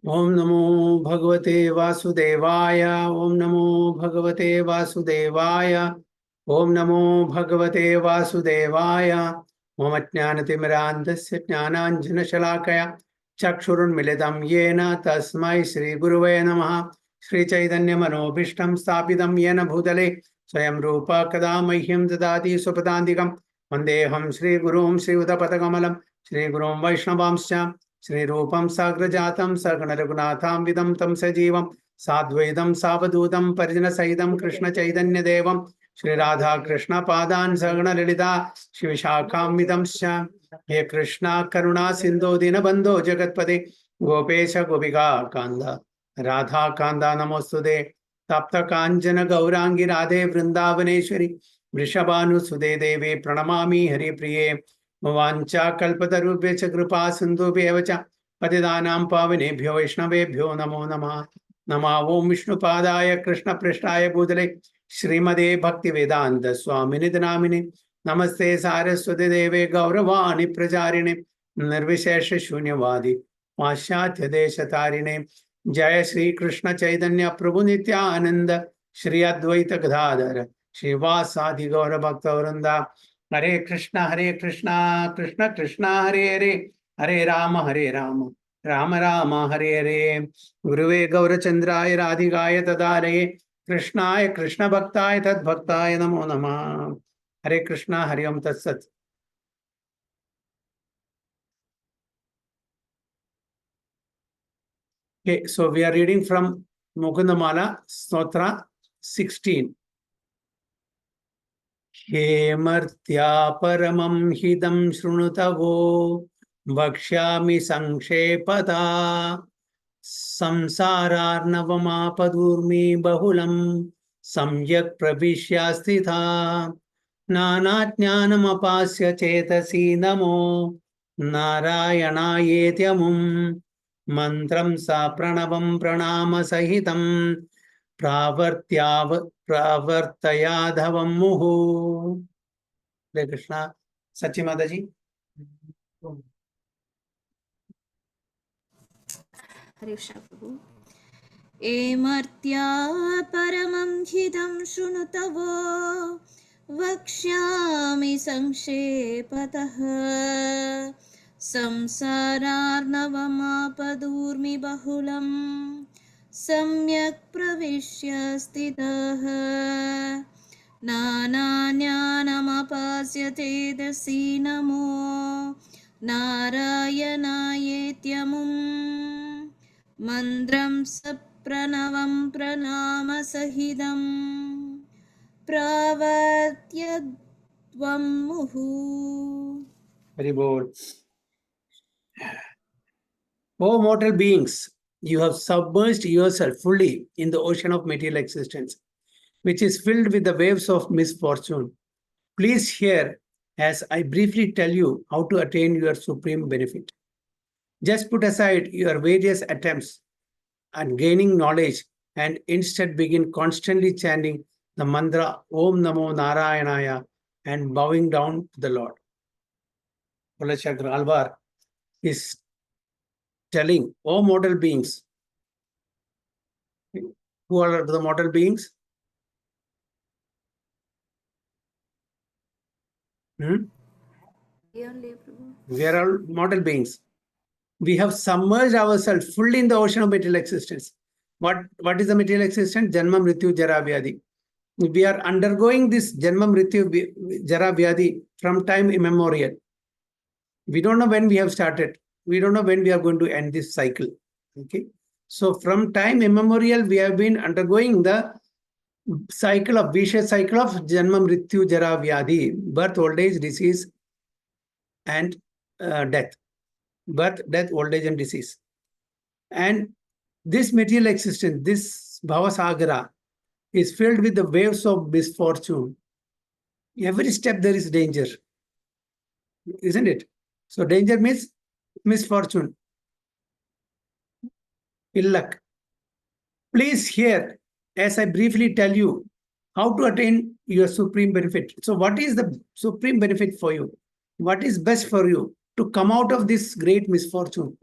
Om Namo Bhagavate Vasudevaya. Om Namo Bhagavate Vasudevaya. Om Namo Bhagavate Vasudevaya. Om Ajnanatimidandasya Jnananjana Shalakaya Chakshurunmilitam Yena Tasmai Shri Gurave Namaha. Shri Chaitanya Manobhishtam Sthapitam Yena Bhutale Swayam Rupa Kada Mahyam Dadati Supadantikam Vandeham Shri Gurum Shri Udapatakamalam Shri Gurum Vaishnavamsya Shri Rupam Sagrajatam Sargana Raghunatham Vidam Tam Sajivam Sadvaidam Savadutam Parijana Saidam Krishna Chaitanya Devam Shri Radha Krishna Padan Sargana Lilita Shivishakam Vidam Sya He Krishna Karuna Sindhu Dinabandho Jagatpade Gopesha Gopika Kanda Radha Kanda Namostude Tapta Kanjana Gaurangi Radhe Vrindavaneshwari Vrishabhanu Sude Deve Pranamami Hari Priye Vavancha kalpatarubhya kripa sindhubhya cha patidanam pavanebhyo vaishnavebhyo namo namah. Namah Om Vishnu Padaya Krishna Prishtaya Bhutale Srimade Bhakti Vedanta Swamini Namine Namaste Saraswati Deve Gauravani Prajarine Nirvishesha Shunyavadi Pashatya Deshatarine Jaya Sri Krishna Chaitanya Prabhu Nityananda Shri Advaita Gadadhara Shivasadi Gaura Bhakta Vranda Hare Krishna, Krishna Krishna, Hare Hare, Hare Rama, Rama Rama, Hare Hare. Guruve Gaurachandraya Radhikaya Tadare, Krishnaya Krishna Bhaktaya Tad Bhaktaya Namo Namah. Hare Krishna, Hare Om Tat Sat. Okay, so we are reading from Mukundamala, Stotra 16. Hemartya paramam hidam shrunutavo Vakshami Sankshepada Samsararnavamapadurmi Bahulam Samyak Pravishya Nanajnanamapasya Chetasi Namo Narayanayethyamum Mantram Sa Pranavam Pranama Sahitam Pravartayadhavam Muhu. Hare Krishna. Sachi Mataji. Hare Krishna Prabhu. Emartya paramam hidam shrunutavo vakshyami sankshepatāh samsararnavamapadurmi bahulam samyak pravishya stitah nanānyānamapāsyate dasi namo nārayanāyetyamum Mandram sapranavam pranama sahidam pravartyadvam muhu. Very bold. Oh mortal beings, you have submerged yourself fully in the ocean of material existence, which is filled with the waves of misfortune. Please hear as I briefly tell you how to attain your supreme benefit. Just put aside your various attempts at gaining knowledge and instead begin constantly chanting the mantra Om Namo Narayanaya and bowing down to the Lord. Kulachakra Alvar is telling, O mortal beings, who are the mortal beings? We are all mortal beings. We have submerged ourselves fully in the ocean of material existence. What is the material existence? Janma, Mrityu, Jara, Vyadhi. We are undergoing this Janma, Mrityu, Jara, Vyadhi from time immemorial. We don't know when we have started. We don't know when we are going to end this cycle. Okay. So from time immemorial, we have been undergoing the cycle of vicious cycle of Janma, Mrityu, Jara, Vyadhi, birth, old age, disease, and death. Birth, death, old age, and disease. And this material existence, this Bhavasagara, is filled with the waves of misfortune. Every step there is danger, isn't it? So danger means misfortune, ill luck. Please hear as I briefly tell you how to attain your supreme benefit. So what is the supreme benefit for you? What is best for you to come out of this great misfortune?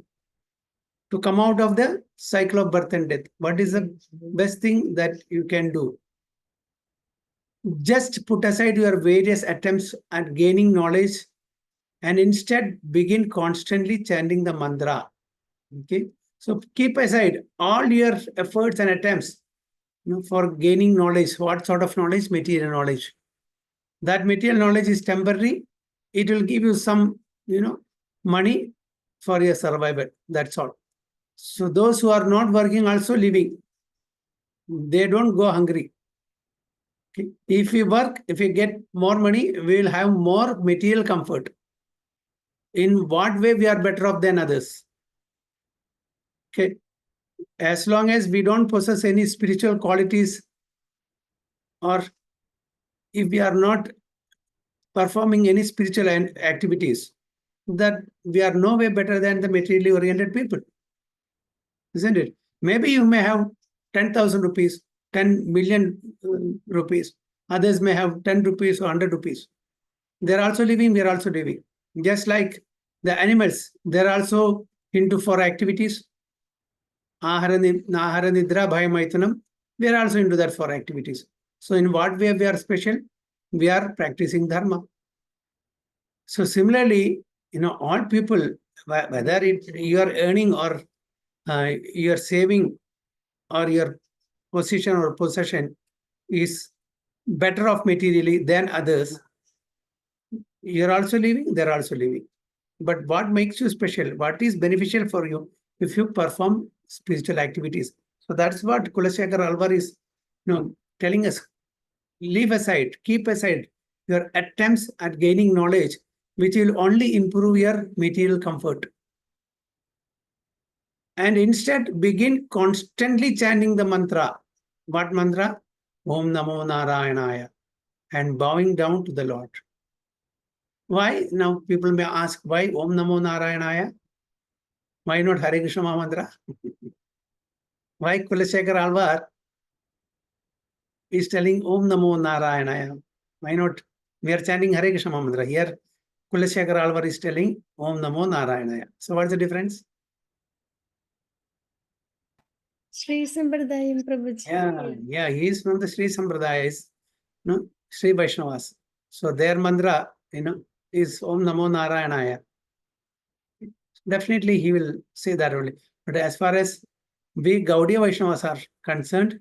to come out of the cycle of birth and death. What is the best thing that you can do? Just put aside your various attempts at gaining knowledge and instead begin constantly chanting the mantra. Okay, so keep aside all your efforts and attempts, for gaining knowledge. What sort of knowledge? Material knowledge. That material knowledge is temporary. It will give you some, money for your survival. That's all. So those who are not working also living. They don't go hungry. Okay? If we work, if we get more money, we will have more material comfort. In what way we are better off than others? Okay. As long as we don't possess any spiritual qualities, or if we are not performing any spiritual activities, that we are no way better than the materially oriented people. Isn't it? Maybe you may have 10,000 rupees, 10 million rupees. Others may have 10 rupees or 100 rupees. They're also living, we're also living. Just like the animals, they're also into 4 activities. Ahara nidra bhaya maitunam. We are also into that 4 activities. So in what way we are special? We are practicing dharma. So similarly, all people, whether you are earning or you are saving, or your position or possession is better off materially than others, you're also living, they're also living. But what makes you special? What is beneficial for you if you perform spiritual activities? So that's what Kulashekar Alvar is telling us. Leave aside, keep aside your attempts at gaining knowledge, which will only improve your material comfort. And instead begin constantly chanting the mantra. What mantra? Om Namo Narayanaya. And bowing down to the Lord. Why? Now people may ask, why Om Namo Narayanaya? Why not Hare Krishna mantra? Why Kulashekar Alvar is telling Om Namo Narayanaya? Why not? We are chanting Hare Krishna mantra. Here, Kulashekar Alvar is telling Om Namo Narayanaya. So what's the difference? Sri Sampradayam Prabhuji. Yeah, he is from the Sri Sampradayas, Sri Vaishnavas. So their mantra, is Om Namo Narayanaya. Definitely he will say that only. But as far as we Gaudiya Vaishnavas are concerned,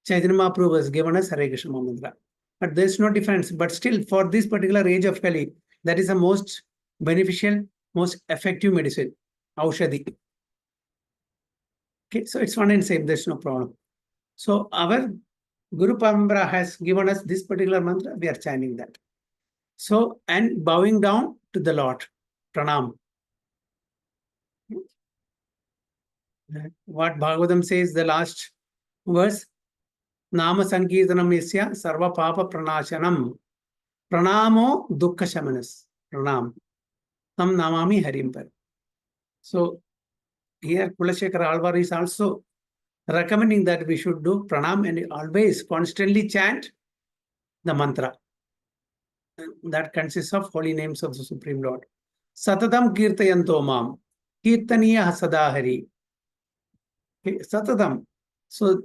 Chaitanya Mahaprabhu has given us Hare Krishna mantra. But there's no difference. But still, for this particular age of Kali, that is the most beneficial, most effective medicine, Aushadhi. Okay, so it's one and same, there's no problem. So our Guru Parambara has given us this particular mantra, we are chanting that. So, and bowing down to the Lord, pranam. What Bhagavatam says, the last verse, Nama Sankirtanam Yasya Sarva Papa Pranashanam Pranamo Dukkha Shamanas. Pranam. Tam Namami Harimpar. So here Kulashekar Alvar is also recommending that we should do pranam and always constantly chant the mantra. That consists of holy names of the Supreme Lord. Satatam Kirtayanto Mam. Kirtaniya Sadahari. Okay, Satatam. So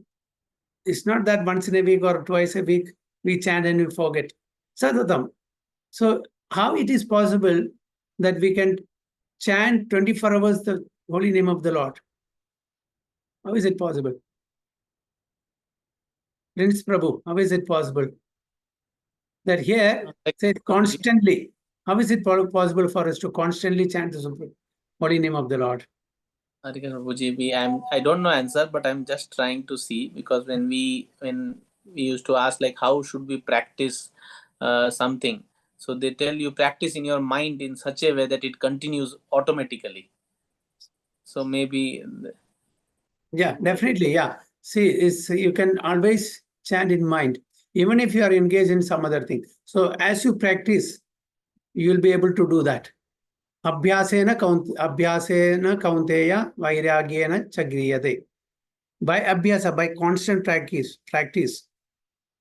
it's not that once in a week or twice a week we chant and we forget. Satatam. So how it is possible that we can chant 24 hours the holy name of the Lord? How is it possible? Prince Prabhu, how is it possible? That here says constantly. How is it possible for us to constantly chant the holy name of the Lord? I don't know answer, but I'm just trying to see, because when we used to ask like how should we practice something, so they tell you practice in your mind in such a way that it continues automatically. So maybe. Yeah, definitely. Yeah. See, you can always chant in mind, even if you are engaged in some other thing. So as you practice, you will be able to do that. Abhyasena kaunteya vairagyena chagriyate. By abhyasa, by constant practice,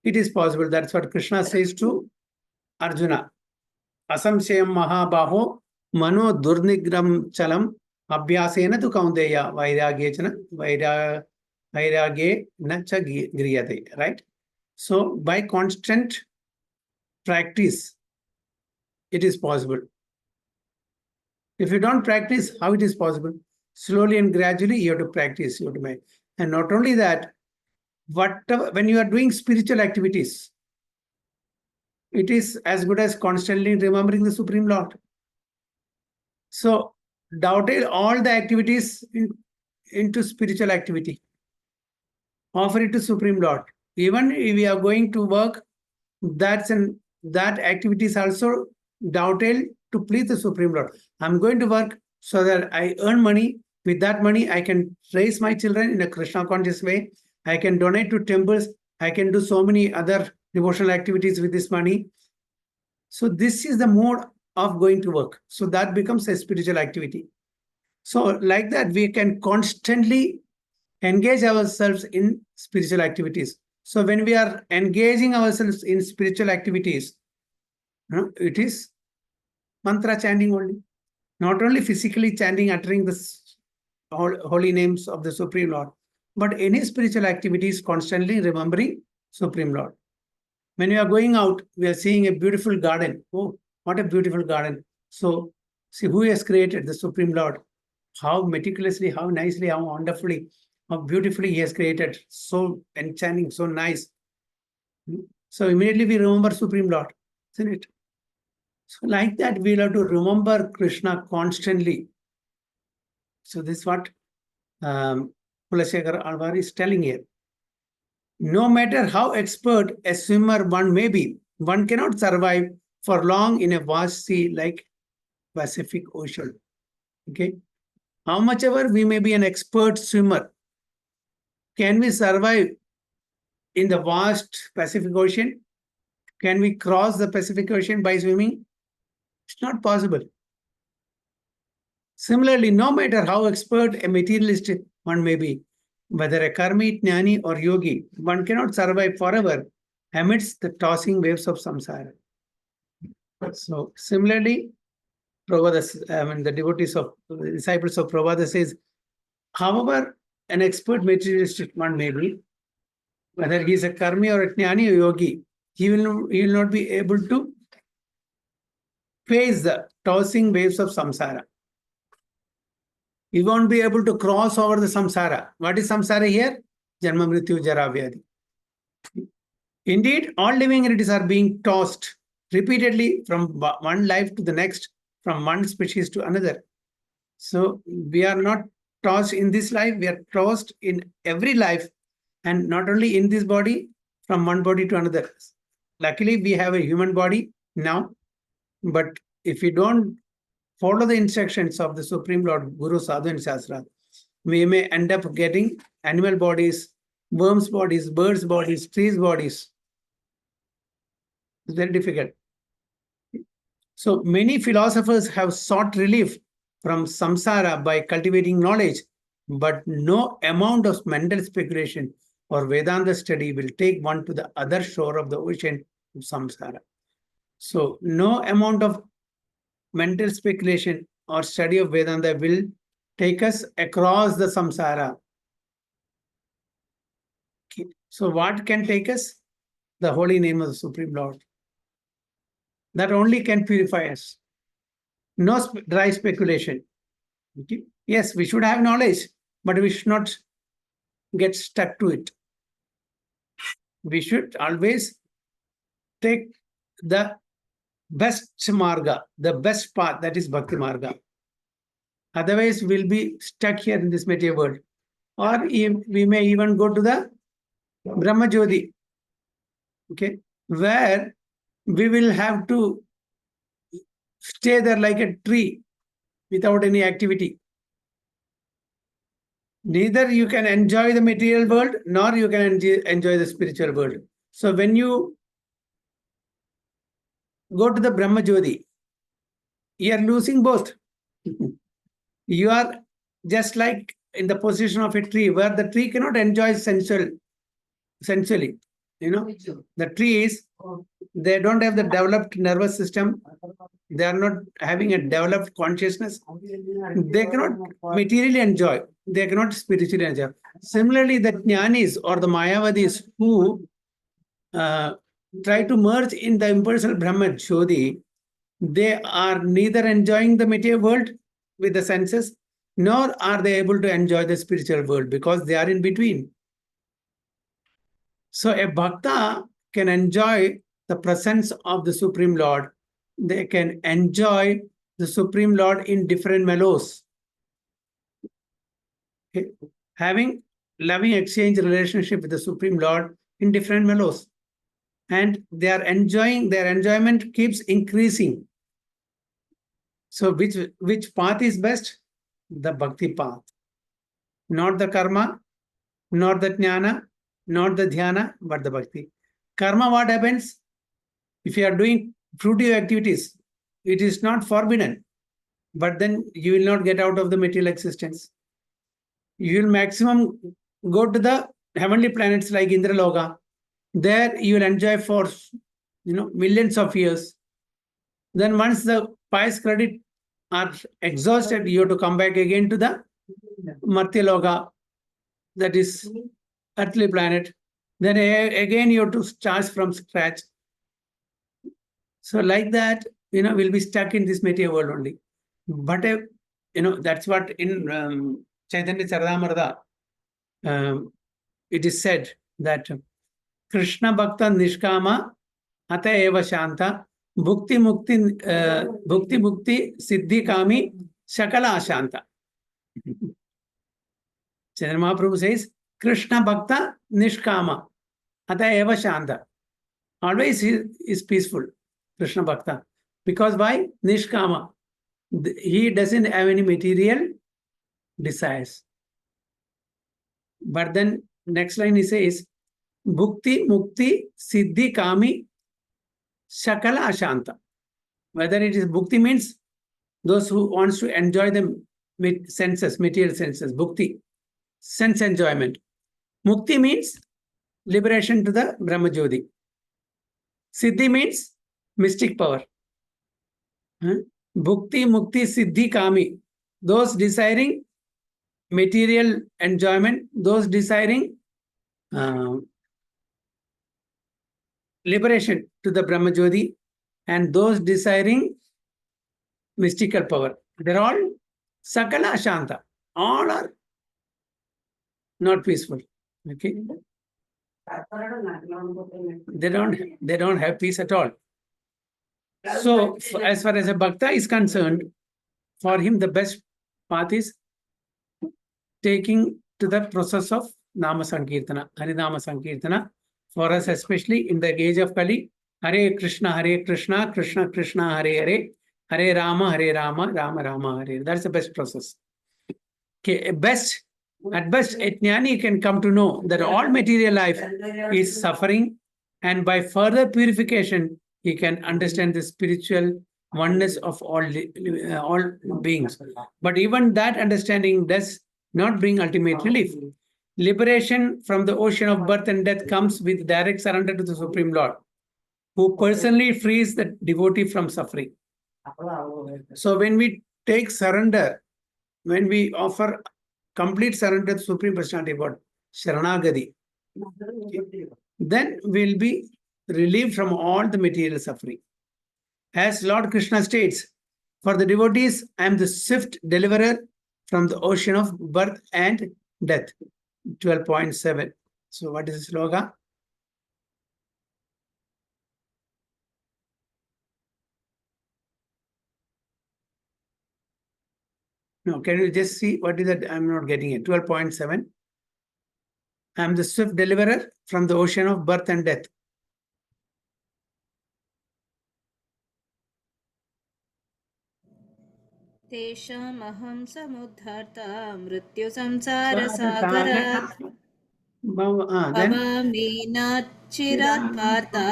it is possible. That's what Krishna says to Arjuna. Asamsayam mahabaho mano durnigram chalam Abhyasena tu kaunteya vairagye na cha griyate. Right? So by constant practice, it is possible. If you don't practice, how it is possible? Slowly and gradually, you have to practice. You have to make. And not only that, whatever, when you are doing spiritual activities, it is as good as constantly remembering the Supreme Lord. So, dovetail all the activities into spiritual activity. Offer it to Supreme Lord. Even if we are going to work, that activity is also dovetail to please the Supreme Lord. I'm going to work so that I earn money. With that money, I can raise my children in a Krishna conscious way. I can donate to temples. I can do so many other devotional activities with this money. So this is the mode of going to work. So that becomes a spiritual activity. So like that, we can constantly engage ourselves in spiritual activities. So when we are engaging ourselves in spiritual activities, it is mantra chanting only. Not only physically chanting, uttering the holy names of the Supreme Lord, but any spiritual activities constantly remembering Supreme Lord. When we are going out, we are seeing a beautiful garden. Oh, what a beautiful garden. So see who has created the Supreme Lord. How meticulously, how nicely, how wonderfully, how beautifully he has created. So enchanting, so nice. So immediately we remember Supreme Lord, isn't it? So like that, we'll have to remember Krishna constantly. So this is what Kulasekara Alvar is telling here. No matter how expert a swimmer one may be, one cannot survive for long in a vast sea like Pacific Ocean. Okay. How much ever we may be an expert swimmer, can we survive in the vast Pacific Ocean? Can we cross the Pacific Ocean by swimming? It's not possible. Similarly, no matter how expert a materialist one may be, whether a karmi, jnani, or yogi, one cannot survive forever amidst the tossing waves of samsara. So, similarly, Prabhupada, the devotees of the disciples of Prabhupada says, however, an expert materialistic one may be, whether he is a karmi or a jnani or yogi, he will not be able to face the tossing waves of samsara. He won't be able to cross over the samsara. What is samsara here? Janma, Mrityu, Jara, Vyadi. Indeed, all living entities are being tossed repeatedly from one life to the next, from one species to another. So we are not tossed in this life, we are tossed in every life, and not only in this body, from one body to another. Luckily, we have a human body now, but if we don't follow the instructions of the Supreme Lord, Guru, Sadhu, and Shastra, we may end up getting animal bodies, worms' bodies, birds' bodies, trees' bodies. It's very difficult. So many philosophers have sought relief from samsara by cultivating knowledge, but no amount of mental speculation or Vedanta study will take one to the other shore of the ocean of samsara. So no amount of mental speculation or study of Vedanta will take us across the samsara. Okay. So what can take us? The holy name of the Supreme Lord. That only can purify us. No dry speculation. Okay. Yes, we should have knowledge, but we should not get stuck to it. We should always take the best marga, the best path, that is Bhakti Marga. Otherwise, we'll be stuck here in this material world. Or we may even go to the Brahma Jyoti, okay, where we will have to stay there like a tree without any activity. Neither you can enjoy the material world, nor you can enjoy the spiritual world. So when you go to the Brahma Jyoti, you are losing both. You are just like in the position of a tree, where the tree cannot enjoy sensually. the trees, they don't have the developed nervous system. They are not having a developed consciousness. They cannot materially enjoy. They cannot spiritually enjoy. Similarly, the jnanis or the mayavadis who try to merge in the impersonal Brahman Jyoti, they are neither enjoying the material world with the senses, nor are they able to enjoy the spiritual world because they are in between. So a bhakta can enjoy the presence of the Supreme Lord. They can enjoy the Supreme Lord in different mellows. Okay. Having loving exchange relationship with the Supreme Lord in different mellows. And they are enjoying, their enjoyment keeps increasing. So which path is best? The bhakti path. Not the karma, not the jnana, not the dhyana, but the bhakti. Karma, what happens? If you are doing fruitive activities, it is not forbidden, but then you will not get out of the material existence. You will maximum go to the heavenly planets like Indraloka. There you will enjoy for millions of years. Then once the pious credit are exhausted, you have to come back again to the Martyaloka, that is earthly planet. Then again you have to start from scratch. So like that, we'll be stuck in this material world only. But that's what in Chaitanya Charitamrita it is said that Krishna Bhakta Nishkama Ata Eva Shanta Bhukti Mukti Siddhi Kami Shakala Ashanta. Chaitanya Mahaprabhu says Krishna Bhakta Nishkama Ata Eva Shanta. Always he is peaceful, Krishna Bhakta. Because why? Nishkama. He doesn't have any material desires. But then next line he says, Bhukti, Mukti, Siddhi, Kami, Shakala, Ashanta. Whether it is Bhukti means those who wants to enjoy them with senses, material senses, Bhukti, sense enjoyment. Mukti means liberation to the Brahma Jyoti. Siddhi means mystic power. Bhukti, Mukti, Siddhi, Kami. Those desiring material enjoyment, those desiring liberation to the Brahma Jyoti, and those desiring mystical power. They're all Sakala Ashanta. All are not peaceful. Okay. They don't have peace at all. So as far as a bhakta is concerned, for him the best path is taking to the process of Nama Sankirtana, Harinama Sankirtana. For us, especially in the age of Kali, Hare Krishna, Krishna Krishna, Hare Hare, Hare Rama, Rama Rama, Hare. That's the best process. Okay, at best, a jnani can come to know that all material life is suffering, and by further purification, he can understand the spiritual oneness of all beings. But even that understanding does not bring ultimate relief. Liberation from the ocean of birth and death comes with direct surrender to the Supreme Lord, who personally frees the devotee from suffering. So when we take surrender, when we offer complete surrender to Supreme Personality of God, Sharanagati, then we'll be relieved from all the material suffering. As Lord Krishna states, for the devotees, I am the swift deliverer from the ocean of birth and death. 12.7. So what is the sloka? No, can you just see what is that? I'm not getting it. 12.7. I am the swift deliverer from the ocean of birth and death. तेषामहं समुद्धर्ता मृत्यु संसारसागरात् भवामि नाच्चिरात् Partha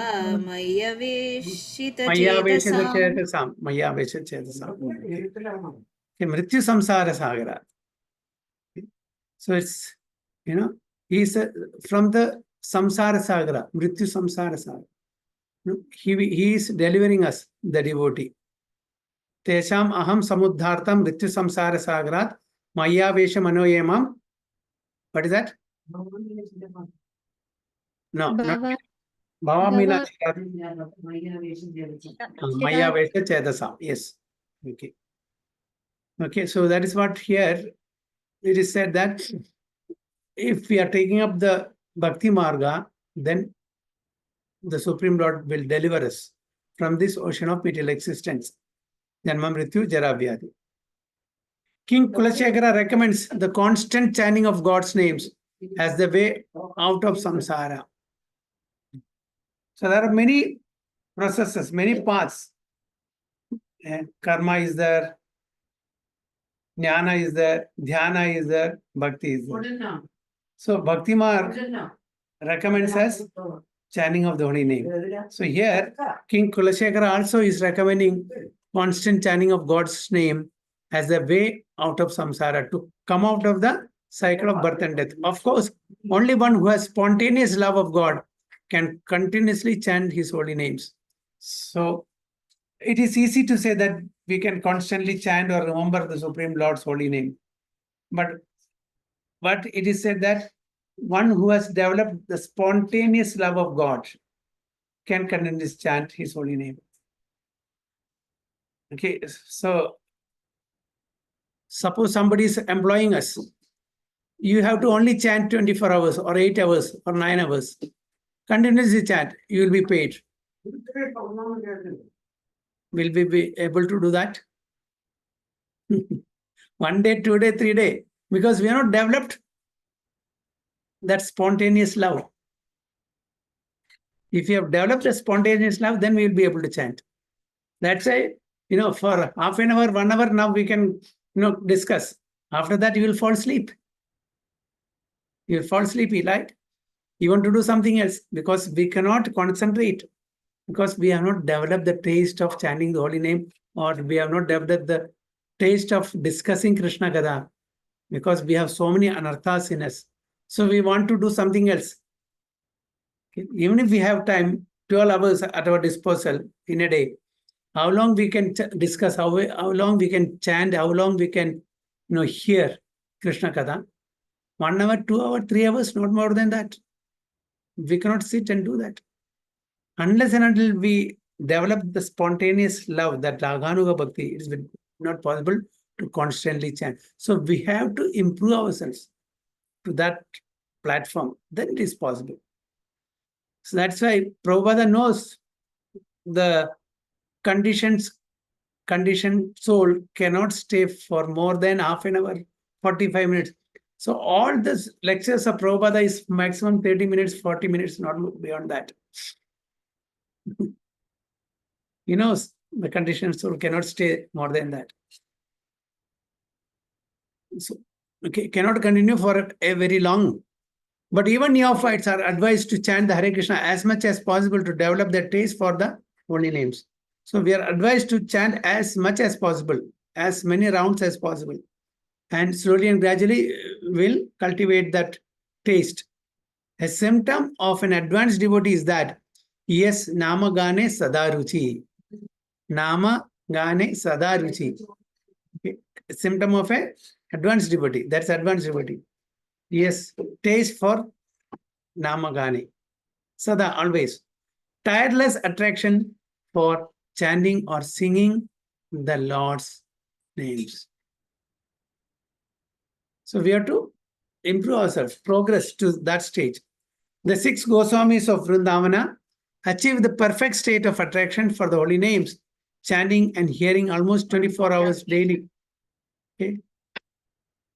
मय्यवेशितचेतसाम्. Mrityu samsara sagara. So it's, he's from the samsara sagara, mrityu samsara sagara. He is delivering us, the devotee. Tesham aham samudhartam mrityu samsara sagarat maya vesha manoyamam. What is that? No, not Bhava, Bhavamina Bhava, Maya vesha chedasa. Yes. Okay. Okay, so that is what here it is said that if we are taking up the Bhakti Marga, then the Supreme Lord will deliver us from this ocean of material existence. Janma Mrityu Jara Vyadhi. King Kulashekara recommends the constant chanting of God's names as the way out of samsara. So there are many processes, many paths. Karma is there, Jnana is there, Dhyana is there, Bhakti is there. So Bhakti Marg recommends us chanting of the holy name. So here, King Kulashekara also is recommending constant chanting of God's name as the way out of samsara, to come out of the cycle of birth and death. Of course, only one who has spontaneous love of God can continuously chant his holy names. So it is easy to say that we can constantly chant or remember the Supreme Lord's holy name. But it is said that one who has developed the spontaneous love of God can continuously chant his holy name. Okay, so suppose somebody is employing us. You have to only chant 24 hours or 8 hours or 9 hours. Continuously chant, you will be paid. Will we be able to do that? 1 day, 2 day, 3 day, because we are not developed that spontaneous love. If you have developed a spontaneous love, then we will be able to chant. That's why, for half an hour, 1 hour, now we can, discuss. After that, you will fall asleep. You will fall sleepy, right? You want to do something else because we cannot concentrate, because we have not developed the taste of chanting the holy name, or we have not developed the taste of discussing Krishna Katha, because we have so many anarthas in us. So we want to do something else. Okay? Even if we have time, 12 hours at our disposal in a day, how long we can discuss, how long we can chant, how long we can hear Krishna Katha? 1 hour, 2 hours, 3 hours, not more than that. We cannot sit and do that. Unless and until we develop the spontaneous love, that Raganuga Bhakti, it is not possible to constantly chant. So we have to improve ourselves to that platform. Then it is possible. So that's why Prabhupada knows the conditioned soul cannot stay for more than half an hour, 45 minutes. So all the lectures of Prabhupada is maximum 30 minutes, 40 minutes, not beyond that. He knows the conditioned soul cannot stay more than that. So, okay, cannot continue for a very long. But even neophytes are advised to chant the Hare Krishna as much as possible to develop their taste for the holy names. So we are advised to chant as much as possible, as many rounds as possible. And slowly and gradually will cultivate that taste. A symptom of an advanced devotee is that, yes, nama gane sada ruchi. Nama gane sada ruchi. Okay. A symptom of an advanced devotee. That's advanced devotee. Yes, taste for nama gane. Sada, always. Tireless attraction for chanting or singing the Lord's names. So we have to improve ourselves, progress to that stage. The 6 Goswamis of Vrindavana achieved the perfect state of attraction for the holy names, chanting and hearing almost 24 hours daily. Okay.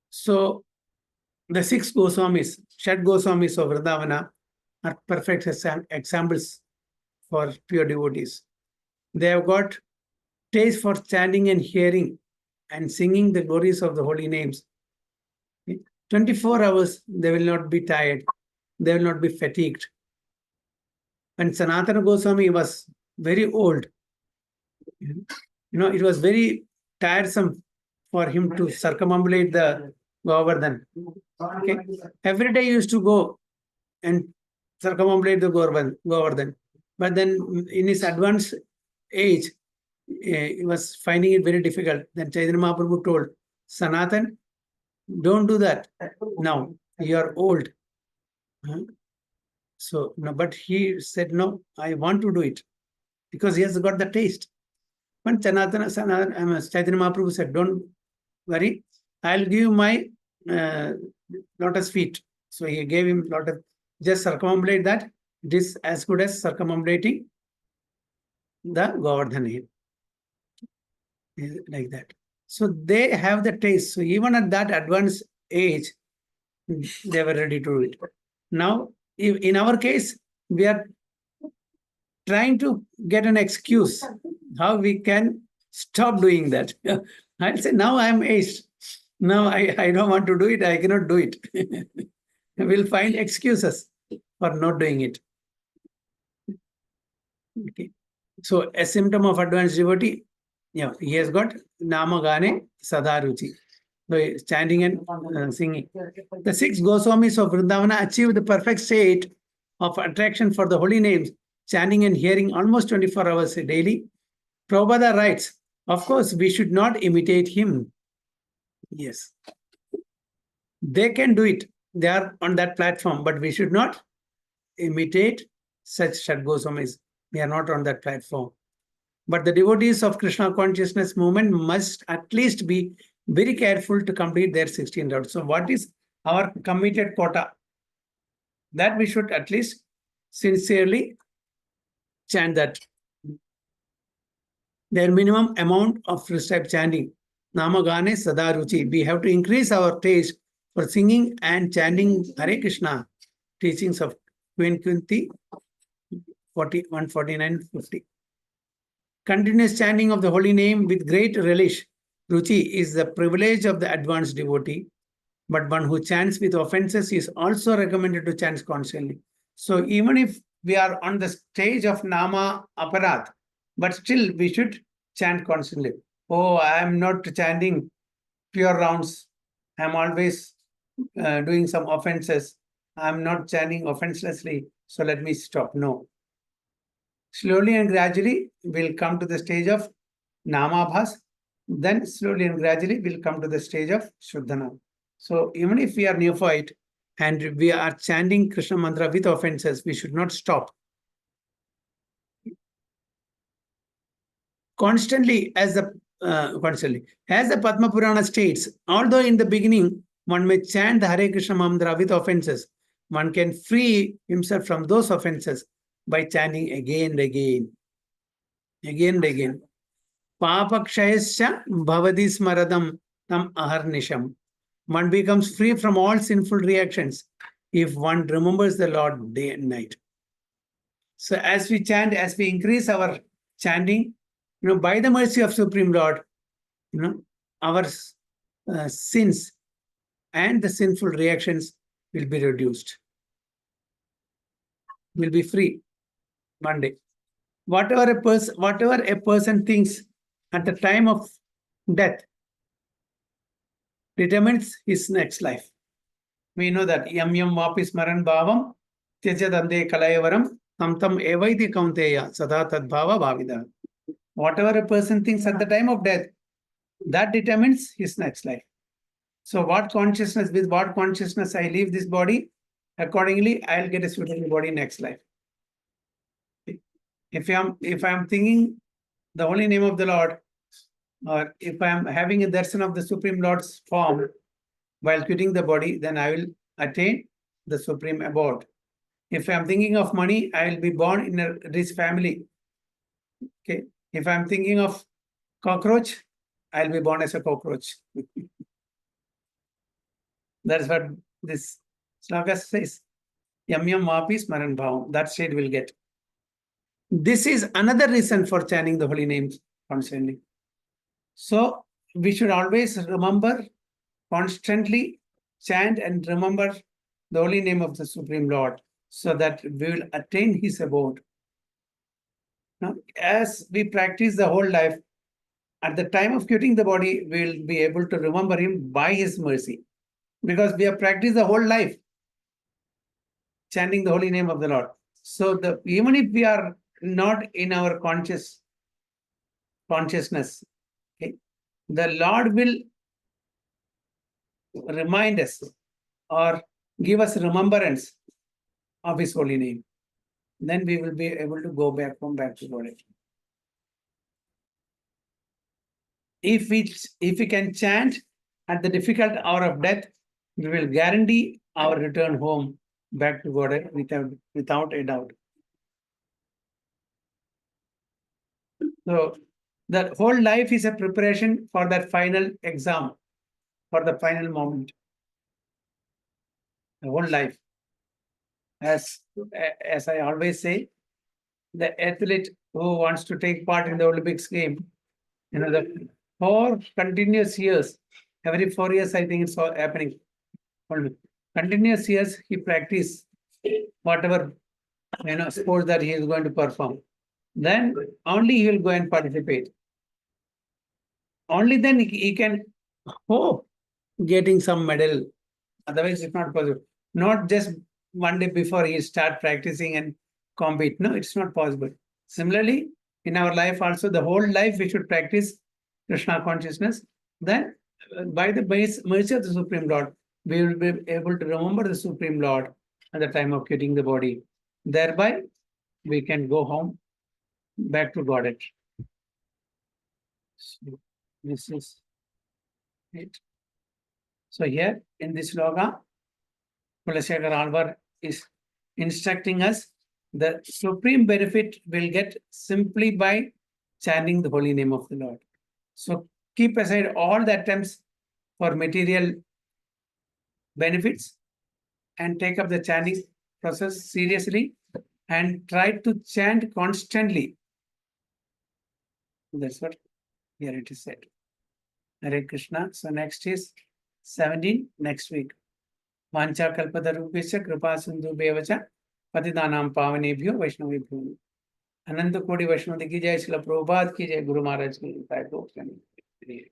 So the 6 Goswamis, Shad Goswamis of Vrindavana, are perfect examples for pure devotees. They have got taste for chanting and hearing and singing the glories of the holy names. 24 hours, they will not be tired. They will not be fatigued. And Sanatana Goswami was very old. It was very tiresome for him to circumambulate the Govardhan. Okay. Every day he used to go and circumambulate the Govardhan. But then in his advanced age, he was finding it very difficult. Then Chaitanya Mahaprabhu told, Sanatan, don't do that now. You are old. So, no, but he said, no, I want to do it because he has got the taste. But Chaitanya Mahaprabhu said, don't worry, I'll give you my lotus feet. So he gave him lotus, just circumambulate that. It is as good as circumambulating the Govardhan hill. Like that. So they have the taste. So even at that advanced age, they were ready to do it. Now, if in our case, we are trying to get an excuse how we can stop doing that. I'll say, now I'm aged. Now I don't want to do it. I cannot do it. We'll find excuses for not doing it. Okay. So a symptom of advanced devotee, yeah, he has got Nama Gane Sadaruchi. So chanting and singing. The 6 Goswamis of Vrindavana achieved the perfect state of attraction for the holy names, chanting and hearing almost 24 hours daily. Prabhupada writes, of course, we should not imitate him. Yes. They can do it. They are on that platform, but we should not imitate such Shad Goswamis. We are not on that platform. But the devotees of Krishna consciousness movement must at least be very careful to complete their 16 rounds. So what is our committed quota? That we should at least sincerely chant that. Their minimum amount of prescribed chanting. Namagane Sadaruchi. We have to increase our taste for singing and chanting Hare Krishna. Teachings of Queen Kunti 149-50. Continuous chanting of the holy name with great relish, Ruchi, is the privilege of the advanced devotee, but one who chants with offenses is also recommended to chant constantly. So even if we are on the stage of Nama Aparat, but still we should chant constantly. Oh, I am not chanting pure rounds. I am always doing some offenses. I am not chanting offenselessly, so let me stop. No. Slowly and gradually, we'll come to the stage of Namabhas. Then slowly and gradually, we'll come to the stage of Shuddhana. So even if we are neophyte and we are chanting Krishna mantra with offenses, we should not stop. Constantly, as the Padma Purana states, although in the beginning one may chant the Hare Krishna mantra with offenses, one can free himself from those offenses by chanting again and again. Again and again. Papakshayasya bhavadi smaradam tam aharnisham. One becomes free from all sinful reactions if one remembers the Lord day and night. So as we chant, as we increase our chanting, by the mercy of Supreme Lord, our sins and the sinful reactions will be reduced. Will be free one day. Whatever a person thinks at the time of death determines his next life. We know that yam yam vapis maran bhavam tyajadande kalayavaram tam tam evaiti kaunteya sada tad bhava bhavida. Whatever a person thinks at the time of death, that determines his next life. So with what consciousness I leave this body, accordingly I'll get a suitable body next life. If I'm thinking the holy name of the Lord, or if I'm having a darshan of the Supreme Lord's form while quitting the body, then I will attain the supreme abode. If I'm thinking of money, I will be born in a rich family. Okay. If I'm thinking of cockroach, I'll be born as a cockroach. That's what this sloka says. Yam yam vapi smaran bhavam. That state will get. This is another reason for chanting the holy names constantly. So we should always remember, constantly chant and remember the holy name of the Supreme Lord, so that we will attain his abode. Now, as we practice the whole life, at the time of quitting the body, we will be able to remember him by his mercy. Because we have practiced the whole life. chanting the holy name of the Lord. So even if we are not in our consciousness, okay, the Lord will remind us or give us remembrance of His holy name. Then we will be able to go back to God. If we can chant at the difficult hour of death, we will guarantee our return home back to God without a doubt. So the whole life is a preparation for that final exam, for the final moment. The whole life. As I always say, the athlete who wants to take part in the Olympics game, the 4 continuous years, every 4 years, I think it's all happening. Continuous years, he practice whatever sports that he is going to perform. Then only he will go and participate. Only then he can hope getting some medal. Otherwise, it's not possible. Not just one day before he start practicing and compete. No, it's not possible. Similarly, in our life also, the whole life we should practice Krishna consciousness. Then, by the mercy of the Supreme Lord, we will be able to remember the Supreme Lord at the time of quitting the body. Thereby, we can go home back to Godhead. So, this is it. So here in this sloka, Kulashekar Alvar is instructing us the supreme benefit will get simply by chanting the holy name of the Lord. So keep aside all the attempts for material benefits and take up the chanting process seriously and try to chant constantly. That's what here it is said. Hare Krishna. So next is 17 next week. वांछा कल्पतरुभ्यश्च कृपा सिन्धुभ्येव च पतितानां पावनेभ्यो वैष्णवेभ्यो अनंत कोटि वैष्णव की जय। श्रील प्रभुपाद की जय। गुरु महाराज की जय।